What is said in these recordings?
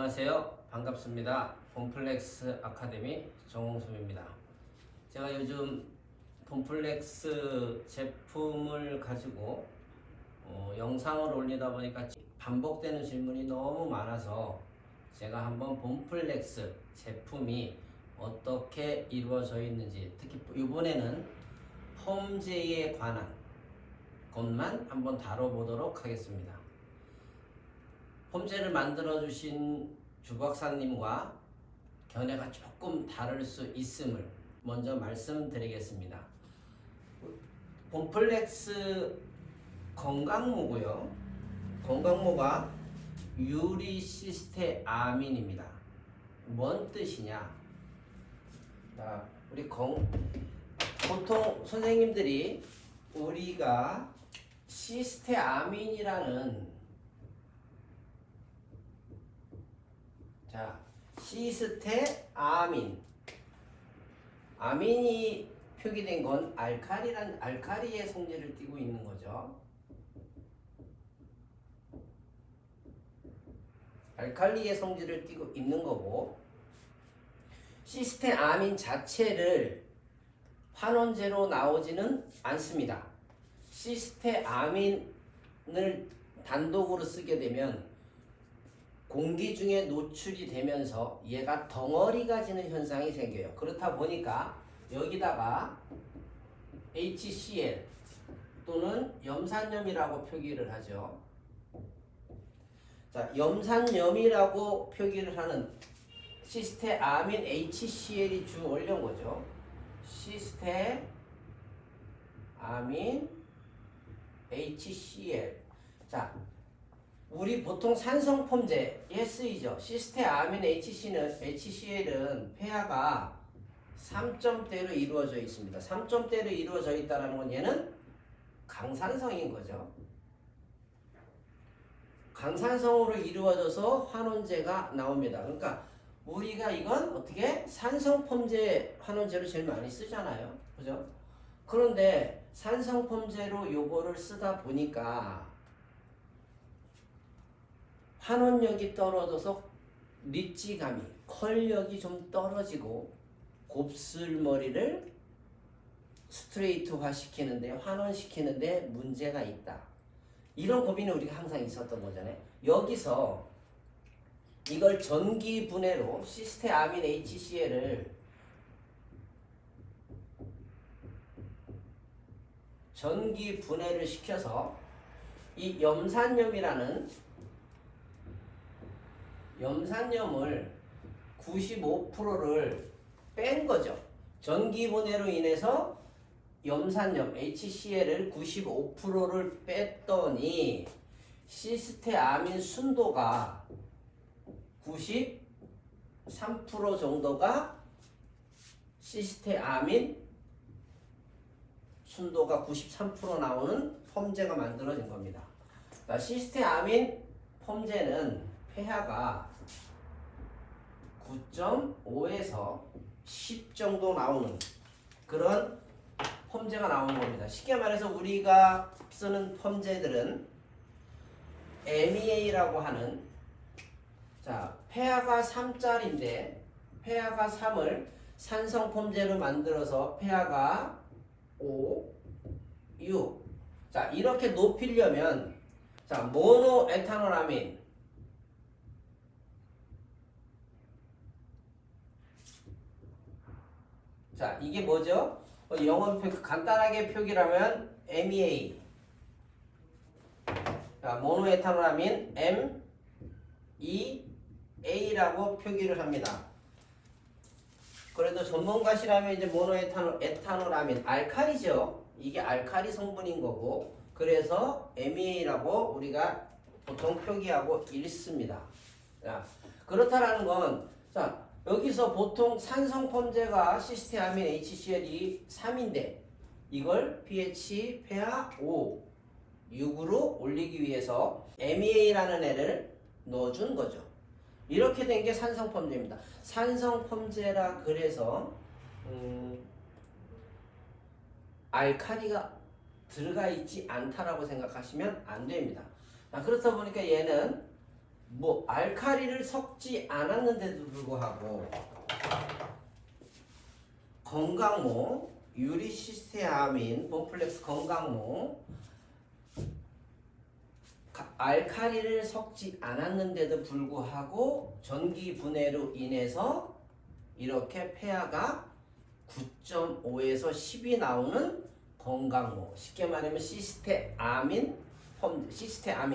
안녕하세요. 반갑습니다. 봄플렉스 아카데미 정홍섭입니다. 제가 요즘 봄플렉스 제품을 가지고 영상을 올리다 보니까 반복되는 질문이 너무 많아서 제가 한번 봄플렉스 제품이 어떻게 이루어져 있는지, 특히 이번에는 펌제에 관한 것만 한번 다뤄보도록 하겠습니다. 펌제를 만들어 주신 주 박사님과 견해가 조금 다를 수 있음을 먼저 말씀드리겠습니다. 봄플렉스 건강모고요. 건강모가 유리시스테아민입니다. 뭔 뜻이냐? 자, 보통 선생님들이 우리가 시스테아민이라는 시스테아민. 아민이 표기된 건 알카리의 성질을 띠고 있는 거죠. 알칼리의 성질을 띠고 있는 거고, 시스테아민 자체를 환원제로 나오지는 않습니다. 시스테아민을 단독으로 쓰게 되면 공기 중에 노출이 되면서 얘가 덩어리가 지는 현상이 생겨요. 그렇다 보니까 여기다가 HCl 또는 염산염이라고 표기를 하죠. 자, 염산염이라고 표기를 하는 시스테아민 HCl이 주 원료인 시스테아민 HCl. 자, 우리 보통 산성 펌제에 쓰이죠. 시스테아민 HCl은 폐하가 3점대로 이루어져 있습니다. 3점대로 이루어져 있다는 건 얘는 강산성인 거죠. 강산성으로 이루어져서 환원제가 나옵니다. 그러니까 우리가 이건 어떻게 산성 펌제 환원제로 제일 많이 쓰잖아요. 그죠? 그런데 산성 펌제로 요거를 쓰다 보니까 환원력이 떨어져서 리치감이, 컬력이 좀 떨어지고 곱슬머리를 스트레이트화 시키는데, 환원시키는데 문제가 있다. 이런 고민이 우리가 항상 있었던 거잖아요. 여기서 이걸 전기분해로 시스테아민 HCl을 전기분해를 시켜서 이 염산염을 95%를 뺀 거죠. 전기분해로 인해서 염산염 HCl을 95%를 뺐더니 시스테아민 순도가 93% 정도가 시스테아민 순도가 93% 나오는 펌제가 만들어진 겁니다. 그러니까 시스테아민 펌제는 폐하가 9.5에서 10 정도 나오는 그런 펌제가 나오는 겁니다. 쉽게 말해서 우리가 쓰는 펌제들은 MEA라고 하는, 자, 폐하가 3짜리인데 폐하가 3을 산성 펌제로 만들어서 폐하가 5, 6. 자, 이렇게 높이려면, 자, 모노에탄올아민, 자, 이게 뭐죠? 영어 간단하게 표기라면 MEA. 자, 모노에탄올아민 MEA라고 표기를 합니다. 그래도 전문가시라면 이제 모노에탄올아민, 알칼리죠. 이게 알칼리 성분인 거고, 그래서 MEA라고 우리가 보통 표기하고 읽습니다. 자, 그렇다라는 건, 자, 여기서 보통 산성 펌제가 시스테아민 HCl이 3인데 이걸 pH 폐하 5, 6으로 올리기 위해서 MEA라는 애를 넣어준 거죠. 이렇게 된 게 산성 펌제입니다. 산성 펌제라 그래서 알칼리가 들어가 있지 않다라고 생각하시면 안 됩니다. 그렇다 보니까 얘는 뭐 알카리를 섞지 않았는데도 불구하고 건강모, 유리시스테아민, 폼플렉스 건강모 알카리를 섞지 않았는데도 불구하고 전기 분해로 인해서 이렇게 폐하가 9.5에서 10이 나오는 건강모, 쉽게 말하면 시스테아민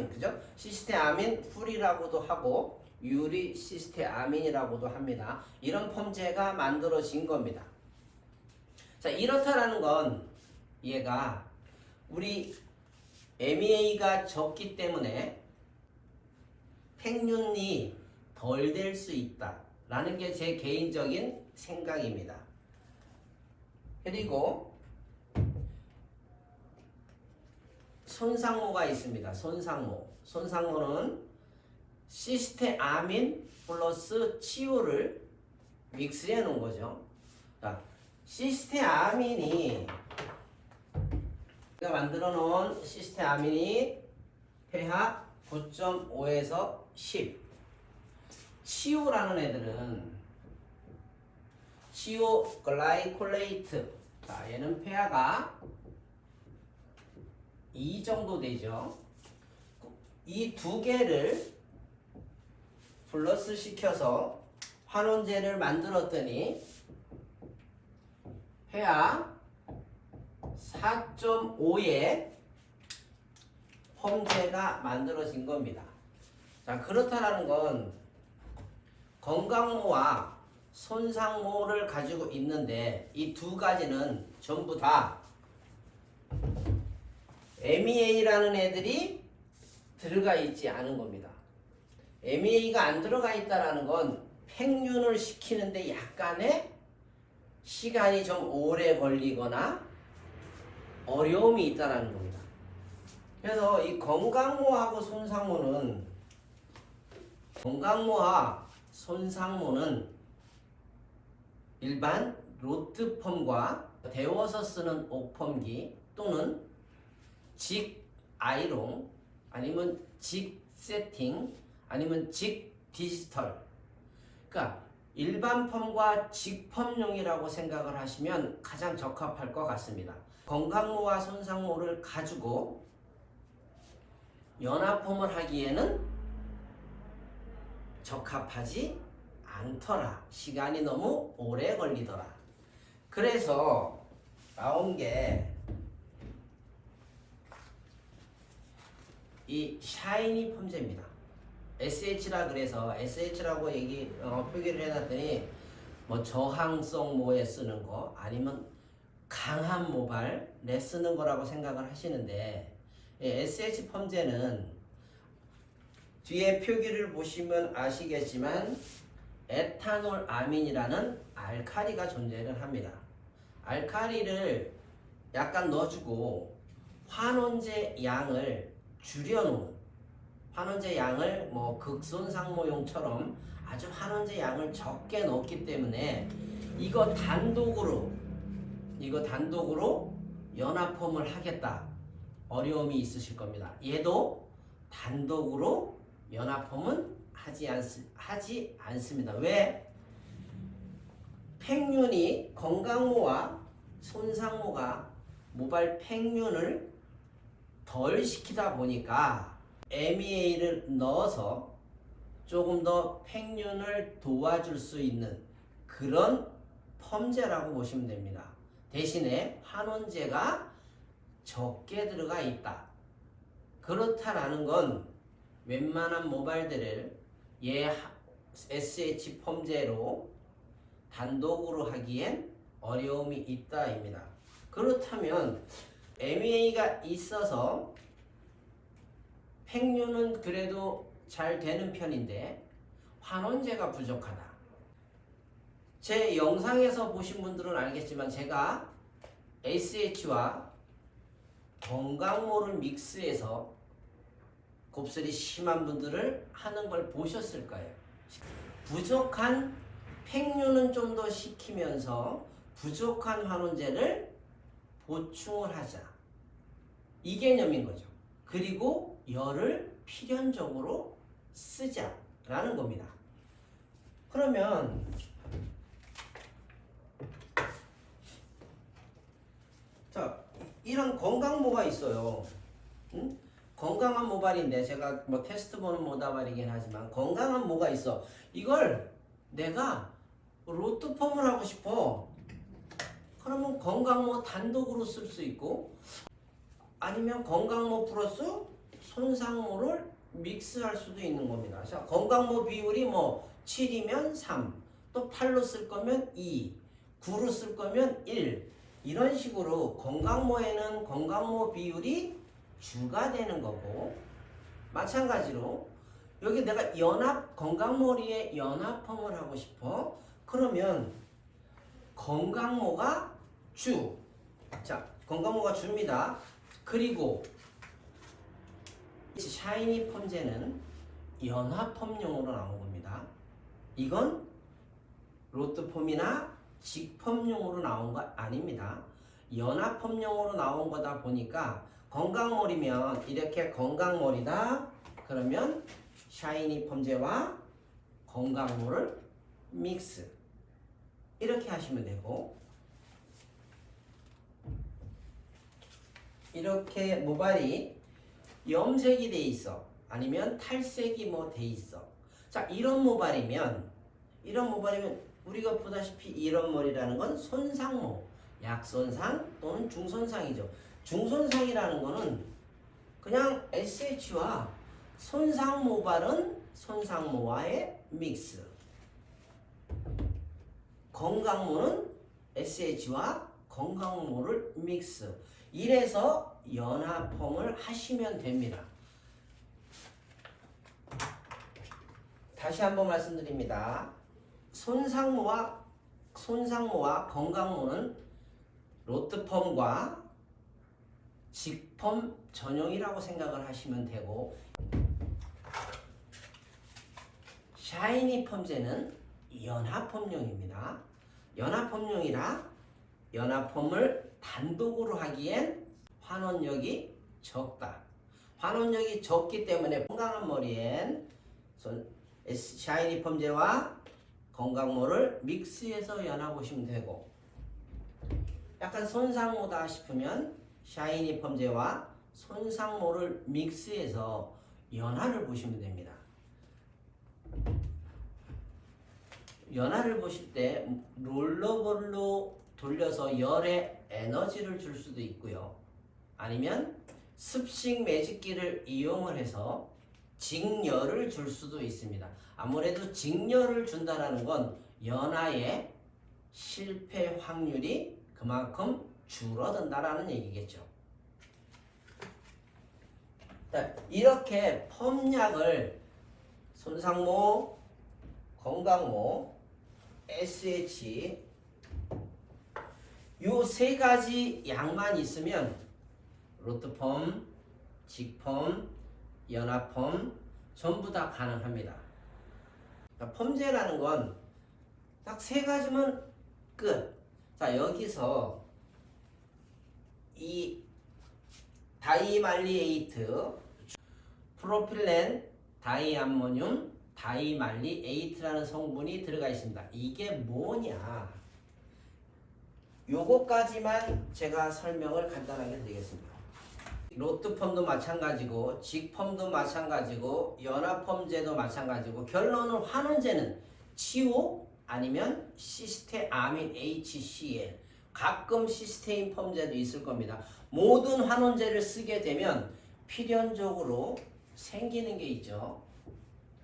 그죠? 시스테아민 풀이라고도 하고 유리 시스테아민이라고도 합니다. 이런 펌제가 만들어진 겁니다. 자, 이렇다라는 건 얘가 우리 MEA가 적기 때문에 팽륜이 덜 될 수 있다라는 게 제 개인적인 생각입니다. 그리고 손상모가 있습니다. 손상모는 시스테아민 플러스 치오를 믹스해 놓은 거죠. 자, 시스테아민이 우리가 만들어 놓은 시스테아민이 pH 9.5에서 10. 치오라는 애들은 치오 글라이콜레이트. 자, 얘는 pH가 2 정도 되죠. 이 두 개를 플러스 시켜서 환원제를 만들었더니 pH 4.5의 펌제가 만들어진 겁니다. 자, 그렇다라는 건 건강모와 손상모를 가지고 있는데 이 두 가지는 전부 다 MEA라는 애들이 들어가 있지 않은 겁니다. MEA가 안 들어가 있다라는 건 팽륜을 시키는데 약간의 시간이 좀 오래 걸리거나 어려움이 있다는 겁니다. 그래서 이 건강모하고 손상모는 일반 로트펌과 데워서 쓰는 옥펌기 또는 직 아이롱 아니면 직 세팅 아니면 직 디지털, 그러니까 일반 펌과 직펌용이라고 생각을 하시면 가장 적합할 것 같습니다. 건강모와 손상모를 가지고 연합펌을 하기에는 적합하지 않더라. 시간이 너무 오래 걸리더라. 그래서 나온 게 이 샤이니 펌제입니다. SH라 그래서 SH라고 표기를 해놨더니 뭐 저항성 모에 쓰는 거 아니면 강한 모발에 쓰는 거라고 생각을 하시는데 SH 펌제는 뒤에 표기를 보시면 아시겠지만 에탄올 아민이라는 알카리가 존재를 합니다. 알카리를 약간 넣어주고 환원제 양을 줄여놓은, 환원제 양을 뭐 극손상모용처럼 아주 환원제 양을 적게 넣었기 때문에 이거 단독으로 연합펌을 하겠다 어려움이 있으실 겁니다. 얘도 단독으로 연합펌은 하지 않습니다. 왜? 팽륜이 건강모와 손상모가 모발 팽륜을 덜 시키다 보니까 MEA를 넣어서 조금 더 팽륜을 도와줄 수 있는 그런 펌제라고 보시면 됩니다. 대신에 환원제가 적게 들어가 있다. 그렇다라는 건 웬만한 모발들을 SH 펌제로 단독으로 하기엔 어려움이 있다입니다. 그렇다면 MEA가 있어서 팽륜은 그래도 잘 되는 편인데 환원제가 부족하다. 제 영상에서 보신 분들은 알겠지만 제가 SH와 건강모를 믹스해서 곱슬이 심한 분들을 하는 걸 보셨을 거예요. 부족한 팽륜은 좀 더 시키면서 부족한 환원제를 보충을 하자. 이 개념인 거죠. 그리고 열을 필연적으로 쓰자라는 겁니다. 그러면 자, 이런 건강모가 있어요. 응? 건강한 모발인데 제가 뭐 테스트 보는 모발이긴 하지만 건강한 모가 있어. 이걸 내가 로트펌을 하고 싶어. 그러면 건강모 단독으로 쓸 수 있고 아니면 건강모 플러스 손상모를 믹스할 수도 있는 겁니다. 자, 건강모 비율이 뭐 7이면 3, 또 8로 쓸 거면 2, 9로 쓸 거면 1 이런 식으로 건강모에는 건강모 비율이 주가 되는 거고 마찬가지로 여기 내가 연합 건강모리에 연합펌을 하고 싶어. 그러면 건강모가 주. 자, 건강모가 주입니다. 그리고 샤이니 펌제는 연합펌용으로 나온 겁니다. 이건 로트펌이나 직펌용으로 나온 거 아닙니다. 연합펌용으로 나온 거다 보니까 건강몰이면 이렇게 건강몰이다. 그러면 샤이니 펌제와 건강몰을 믹스 이렇게 하시면 되고 이렇게 모발이 염색이 돼 있어 아니면 탈색이 뭐 돼 있어. 자, 이런 모발이면 우리가 보다시피 이런 머리라는 건 손상모, 약손상 또는 중손상이죠. 중손상이라는 거는 그냥 SH와 손상 모발은 손상모와의 믹스. 건강모는 SH와 건강모를 믹스. 이래서 연합펌을 하시면 됩니다. 다시 한번 말씀드립니다. 손상모와 건강모는 로트펌과 직펌 전용이라고 생각을 하시면 되고 샤이니 펌제는 연합펌용입니다. 연합펌용이라 연합펌을 단독으로 하기엔 환원력이 적다. 환원력이 적기 때문에 건강한 머리엔 샤이니 펌제와 건강모를 믹스해서 연합하시면 되고 약간 손상모다 싶으면 샤이니 펌제와 손상모를 믹스해서 연화를 보시면 됩니다. 연화를 보실 때 롤러볼로 돌려서 열에 에너지를 줄 수도 있고요. 아니면 습식 매직기를 이용을 해서 직열을 줄 수도 있습니다. 아무래도 직열을 준다는 건 연화의 실패 확률이 그만큼 줄어든다라는 얘기겠죠. 이렇게 펌약을 손상모, 건강모, SH 요 세 가지 약만 있으면 로트펌, 직펌, 연합펌 전부 다 가능합니다. 펌제라는 건 딱 세 가지면 끝. 자, 여기서 이 다이말리에이트, 프로필렌, 다이암모늄, 다이말리에이트라는 성분이 들어가 있습니다. 이게 뭐냐? 요거까지만 제가 설명을 간단하게 드리겠습니다. 로트펌도 마찬가지고 직펌도 마찬가지고 연합펌제도 마찬가지고 결론은 환원제는 치오 아니면 시스테아민 HCl 가끔 시스테인 펌제도 있을 겁니다. 모든 환원제를 쓰게 되면 필연적으로 생기는 게 있죠.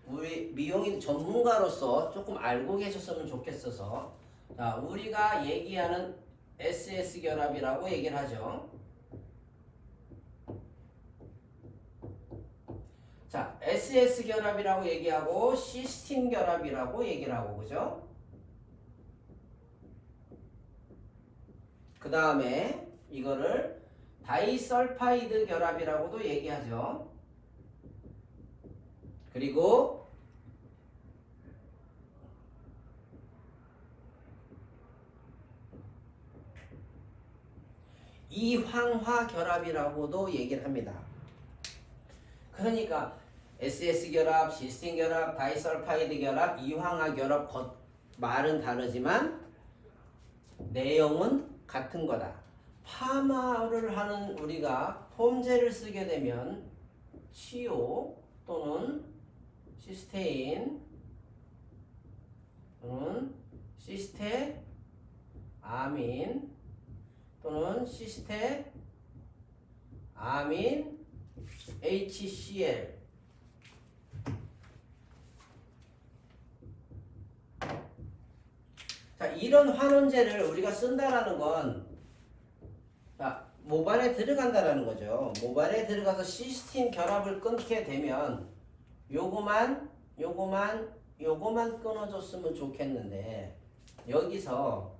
우리 미용인 전문가로서 조금 알고 계셨으면 좋겠어서 자, 우리가 얘기하는 SS 결합이라고 얘기를 하죠. 자, SS 결합이라고 얘기하고 시스틴 결합이라고 얘기를 하고 그죠? 그 다음에 이거를 다이설파이드 결합이라고도 얘기하죠. 그리고 이황화 결합이라고도 얘기를 합니다. 그러니까 SS 결합, 시스틴 결합, 다이설파이드 결합, 이황화 결합 말은 다르지만 내용은 같은 거다. 파마를 하는 우리가 폼제를 쓰게 되면 치오 또는 시스테인 또는 시스테아민 또는 시스테아민 HCl 자, 이런 환원제를 우리가 쓴다라는 건 자, 모발에 들어간다라는 거죠. 모발에 들어가서 시스틴 결합을 끊게 되면 요거만 끊어줬으면 좋겠는데 여기서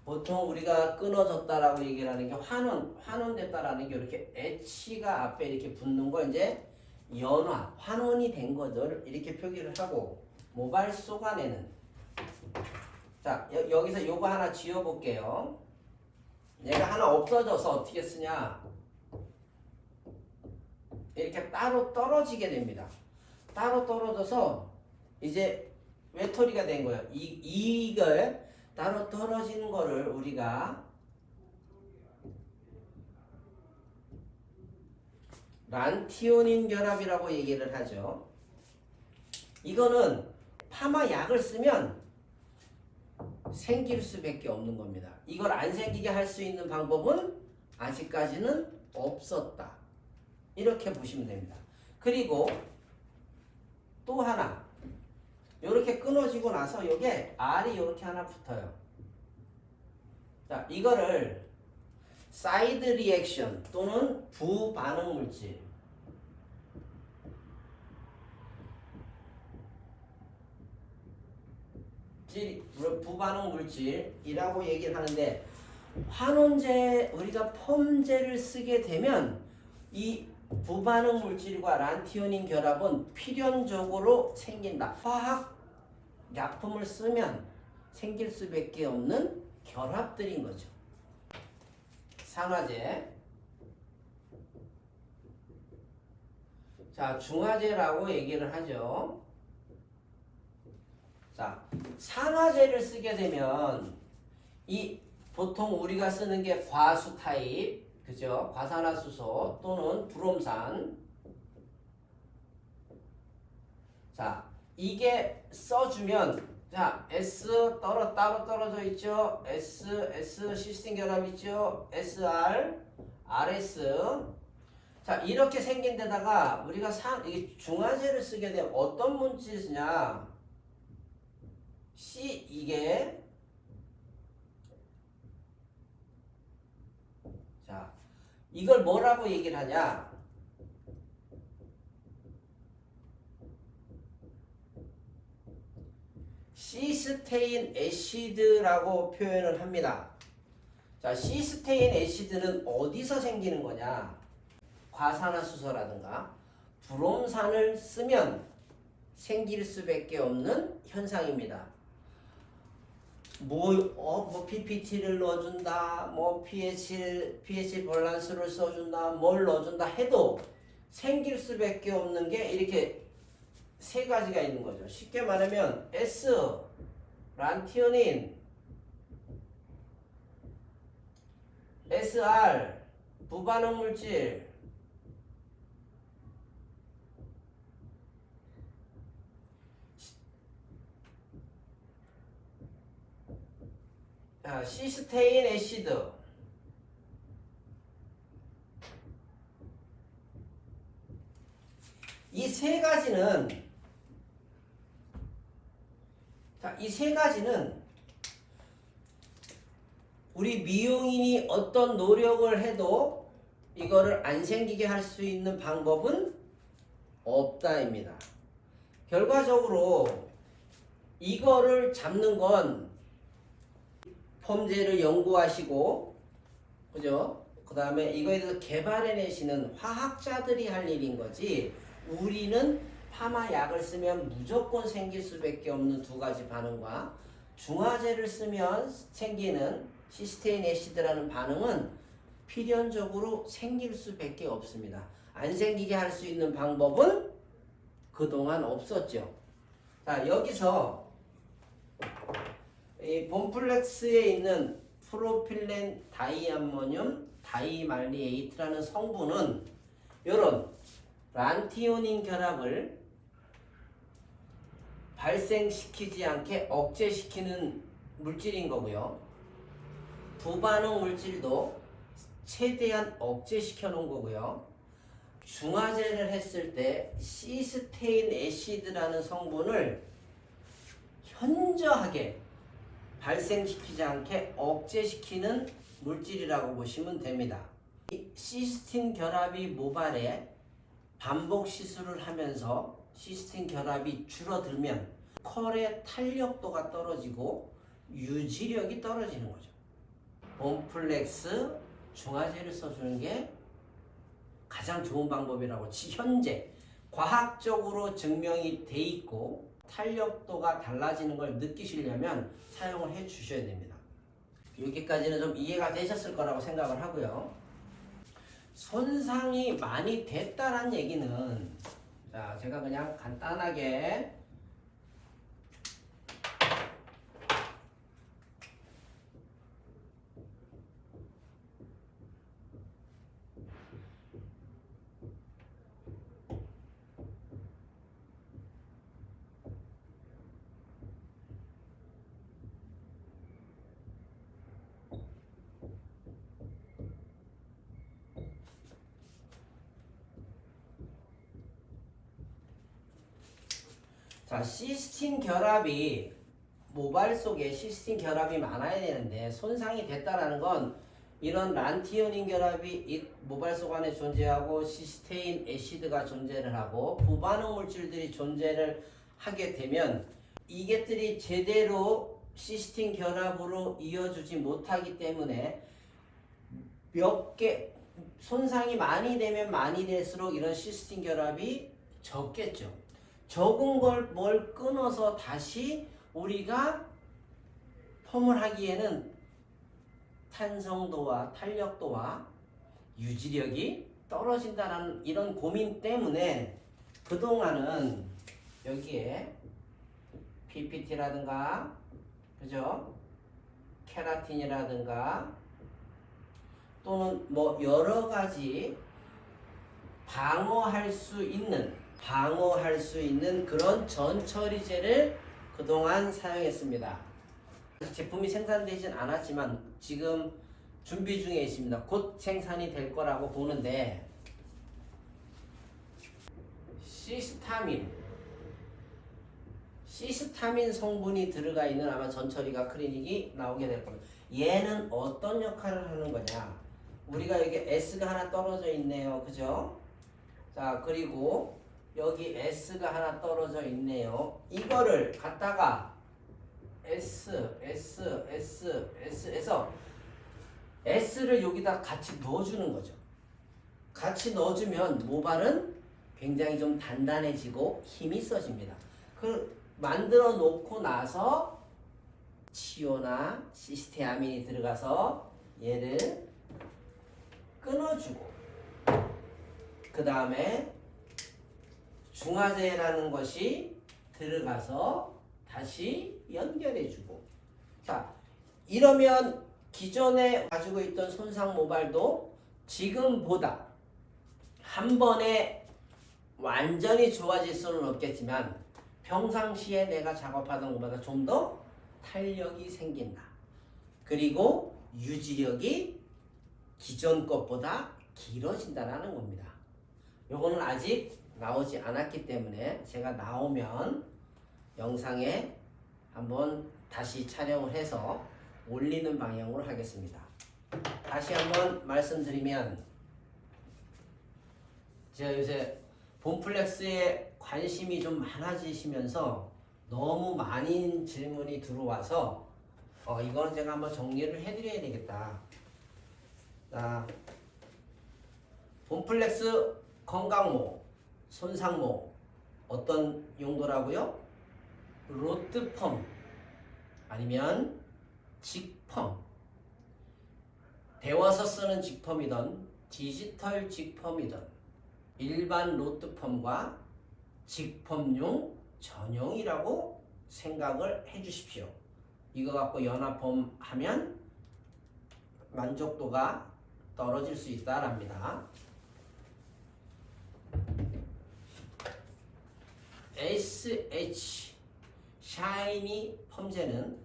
보통 우리가 끊어졌다라고 얘기를 하는 게 환원됐다라는 게 이렇게 H가 앞에 이렇게 붙는 거 이제 환원이 된 것을 이렇게 표기를 하고 모발 속 안에는 자 여기서 요거 하나 지워볼게요. 얘가 하나 없어져서 어떻게 쓰냐 이렇게 따로 떨어지게 됩니다. 따로 떨어져서 이제 외톨이가 된 거예요. 이걸 따로 떨어진 거를 우리가 란티오닌 결합이라고 얘기를 하죠. 이거는 파마 약을 쓰면 생길 수밖에 없는 겁니다. 이걸 안 생기게 할 수 있는 방법은 아직까지는 없었다. 이렇게 보시면 됩니다. 그리고 또 하나 이렇게 끊어지고 나서 여기에 R이 이렇게 하나 붙어요. 자, 이거를 사이드 리액션 또는 부반응 물질 부반응 물질이라고 얘기를 하는데 환원제 우리가 펌제를 쓰게 되면 이 부반응 물질과 란티오닌 결합은 필연적으로 생긴다. 화학 약품을 쓰면 생길 수밖에 없는 결합들인 거죠. 산화제. 자, 중화제라고 얘기를 하죠. 자, 산화제를 쓰게 되면 이 보통 우리가 쓰는 게 과수 타입, 그죠? 과산화수소 또는 브롬산. 자, 이게 써주면 자, S 따로 떨어져 있죠. S 시스틴 결합 있죠. SR, RS. 자, 이렇게 생긴 데다가 우리가 이게 중화제를 쓰게 되면 어떤 물질을 쓰냐? 이게 자, 이걸 뭐라고 얘기를 하냐? 시스테인 애시드라고 표현을 합니다. 자, 시스테인 애시드는 어디서 생기는 거냐? 과산화수소라든가 브롬산을 쓰면 생길 수밖에 없는 현상입니다. 뭐 PPT를 넣어준다, 뭐 pH 밸런스를 써준다, 뭘 넣어준다 해도 생길 수밖에 없는 게 이렇게 세 가지가 있는 거죠. 쉽게 말하면 S, 란티오닌, SR, 부반응 물질, 시스테인 애시드. 이 세 가지는 우리 미용인이 어떤 노력을 해도 이거를 안 생기게 할 수 있는 방법은 없다입니다. 결과적으로 이거를 잡는 건 펌제를 연구하시고, 그죠? 그 다음에 이거에 대해서 개발해내시는 화학자들이 할 일인 거지, 우리는 파마약을 쓰면 무조건 생길 수밖에 없는 두 가지 반응과 중화제를 쓰면 생기는 시스테인 애시드라는 반응은 필연적으로 생길 수밖에 없습니다. 안 생기게 할 수 있는 방법은 그동안 없었죠. 자, 여기서 이 봄플렉스에 있는 프로필렌 다이아모늄 다이말리에이트라는 성분은 이런 란티오닌 결합을 발생시키지 않게 억제시키는 물질인 거고요. 부반응 물질도 최대한 억제시켜 놓은 거고요. 중화제를 했을 때 시스테인 애시드라는 성분을 현저하게 발생시키지 않게 억제시키는 물질이라고 보시면 됩니다. 이 시스틴 결합이 모발에 반복 시술을 하면서 시스틴 결합이 줄어들면 컬의 탄력도가 떨어지고 유지력이 떨어지는 거죠. 봄플렉스 중화제를 써주는 게 가장 좋은 방법이라고 현재 과학적으로 증명이 돼 있고 탄력도가 달라지는 걸 느끼시려면 사용을 해 주셔야 됩니다. 여기까지는 좀 이해가 되셨을 거라고 생각을 하고요. 손상이 많이 됐다는 얘기는, 자, 제가 그냥 간단하게 자, 시스틴 결합이 모발 속에 시스틴 결합이 많아야 되는데 손상이 됐다라는 건 이런 란티오닌 결합이 이 모발 속 안에 존재하고 시스테인 애시드가 존재를 하고 부반응 물질들이 존재를 하게 되면 이것들이 제대로 시스틴 결합으로 이어주지 못하기 때문에 몇 개 손상이 많이 되면 많이 될수록 이런 시스틴 결합이 적겠죠. 적은 걸 뭘 끊어서 다시 우리가 펌을 하기에는 탄성도와 탄력도와 유지력이 떨어진다는 이런 고민 때문에 그동안은 여기에 PPT라든가 그죠? 케라틴이라든가 또는 뭐 여러 가지 방어할 수 있는 그런 전처리제를 그동안 사용했습니다. 제품이 생산되진 않았지만 지금 준비 중에 있습니다. 곧 생산이 될 거라고 보는데 시스타민 성분이 들어가 있는 아마 전처리가 클리닉이 나오게 될 겁니다. 얘는 어떤 역할을 하는 거냐? 우리가 여기 S가 하나 떨어져 있네요. 그죠? 자, 그리고 여기 S가 하나 떨어져 있네요. 이거를 갖다가 S에서 S를 여기다 같이 넣어주는 거죠. 같이 넣어주면 모발은 굉장히 좀 단단해지고 힘이 써집니다. 그 만들어 놓고 나서 치오나 시스테아민이 들어가서 얘를 끊어주고 그 다음에 중화제라는 것이 들어가서 다시 연결해주고 자 이러면 기존에 가지고 있던 손상 모발도 지금보다 한 번에 완전히 좋아질 수는 없겠지만 평상시에 내가 작업하던 것보다 좀 더 탄력이 생긴다. 그리고 유지력이 기존 것보다 길어진다는 겁니다. 요거는 아직 나오지 않았기 때문에 제가 나오면 영상에 한번 다시 촬영을 해서 올리는 방향으로 하겠습니다. 다시 한번 말씀드리면 제가 요새 봄플렉스에 관심이 좀 많아지시면서 너무 많은 질문이 들어와서 이거는 제가 한번 정리를 해드려야 되겠다. 자, 봄플렉스 건강모, 손상모 어떤 용도라고요? 로트펌 아니면 직펌, 데워서 쓰는 직펌이든 디지털 직펌이든 일반 로트펌과 직펌용 전용이라고 생각을 해 주십시오. 이거 갖고 연합폼 하면 만족도가 떨어질 수 있다랍니다. SH 샤이니 펌제는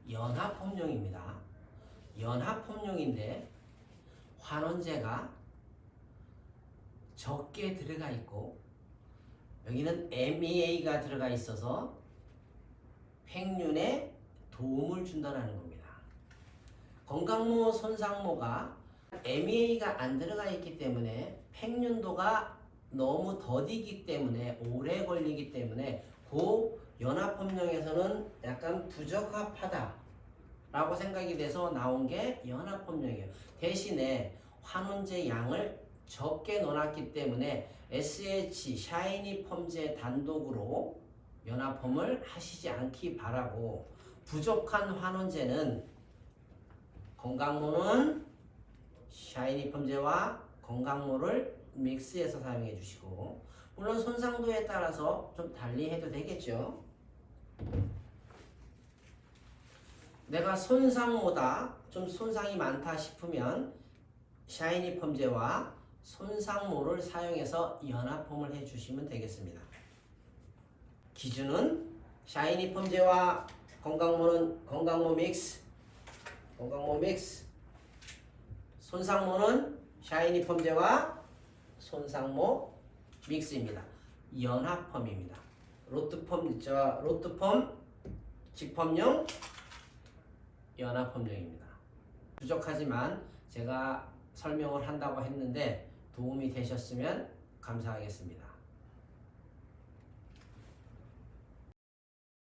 연합펌용입니다. 연합펌용인데 환원제가 적게 들어가 있고 여기는 MEA가 들어가 있어서 팽윤에 도움을 준다는 겁니다. 건강모, 손상모가 MEA가 안 들어가 있기 때문에 팽윤도가 너무 더디기 때문에 오래 걸리기 때문에 그 연합펌용에서는 약간 부적합하다 라고 생각이 돼서 나온 게 연합펌용이에요. 대신에 환원제 양을 적게 넣어놨기 때문에 SH 샤이니 펌제 단독으로 연합펌을 하시지 않기 바라고, 부족한 환원제는 건강모는 샤이니 펌제와 건강모를 믹스해서 사용해 주시고, 물론 손상도에 따라서 좀 달리 해도 되겠죠. 내가 손상모다 좀 손상이 많다 싶으면 샤이니 펌제와 손상모를 사용해서 연합펌을 해 주시면 되겠습니다. 기준은 샤이니 펌제와 건강모는 건강모 믹스, 손상모는 샤이니 펌제와 손상모 믹스입니다. 연합펌입니다. 로트펌, 직펌용, 연합펌용입니다. 부족하지만 제가 설명을 한다고 했는데 도움이 되셨으면 감사하겠습니다.